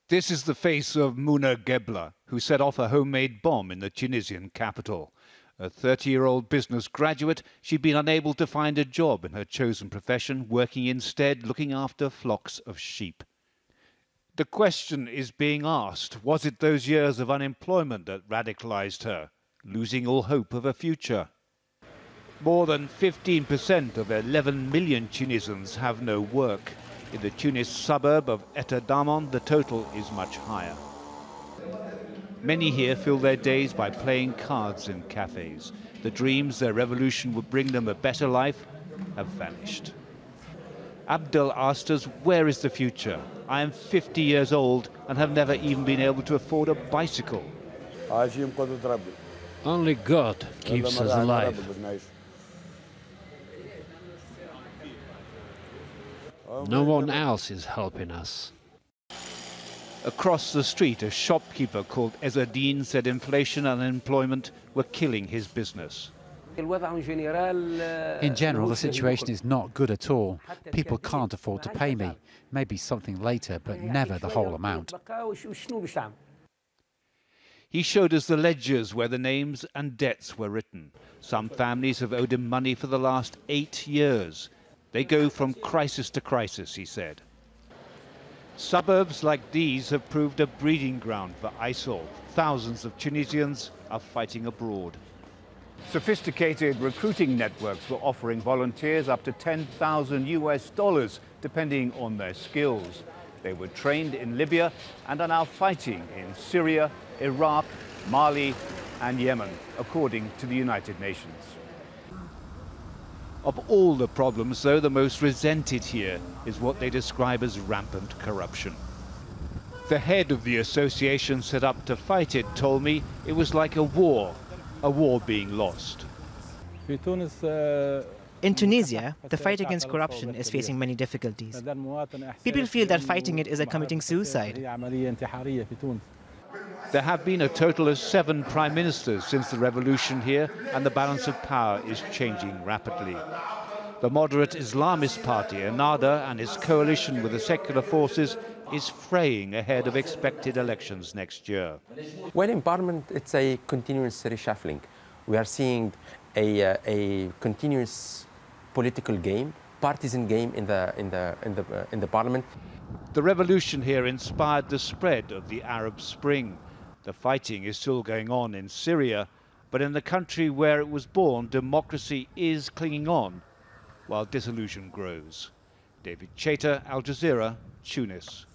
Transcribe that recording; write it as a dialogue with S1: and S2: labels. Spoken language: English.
S1: This is the face of Muna Gebla, who set off a homemade bomb in the Tunisian capital. A 30-year-old business graduate, she'd been unable to find a job in her chosen profession, working instead looking after flocks of sheep. The question is being asked, was it those years of unemployment that radicalized her, losing all hope of a future? More than 15% of 11 million Tunisians have no work. In the Tunis suburb of Etadamon, the total is much higher. Many here fill their days by playing cards in cafes. The dreams their revolution would bring them a better life have vanished. Abdel asked us, where is the future? I am 50 years old and have never even been able to afford a bicycle.
S2: Only God keeps us alive. No one else is helping us.
S1: Across the street, a shopkeeper called Ezzadine said inflation and unemployment were killing his business.
S3: In general, the situation is not good at all. People can't afford to pay me. Maybe something later, but never the whole amount.
S1: He showed us the ledgers where the names and debts were written. Some families have owed him money for the last 8 years. They go from crisis to crisis, he said. Suburbs like these have proved a breeding ground for ISIL. Thousands of Tunisians are fighting abroad. Sophisticated recruiting networks were offering volunteers up to $10,000 depending on their skills. They were trained in Libya and are now fighting in Syria, Iraq, Mali and Yemen, according to the United Nations. Of all the problems, though, the most resented here is what they describe as rampant corruption. The head of the association set up to fight it told me it was like a war being lost.
S4: In Tunisia, the fight against corruption is facing many difficulties. People feel that fighting it is like committing suicide.
S1: There have been a total of 7 prime ministers since the revolution here, and the balance of power is changing rapidly. The moderate Islamist party, Ennahda, and its coalition with the secular forces is fraying ahead of expected elections next year.
S5: Well, in Parliament, it's a continuous reshuffling. We are seeing a continuous political game, partisan game in the Parliament.
S1: The revolution here inspired the spread of the Arab Spring. The fighting is still going on in Syria, but in the country where it was born, democracy is clinging on while disillusion grows. David Chater, Al Jazeera, Tunis.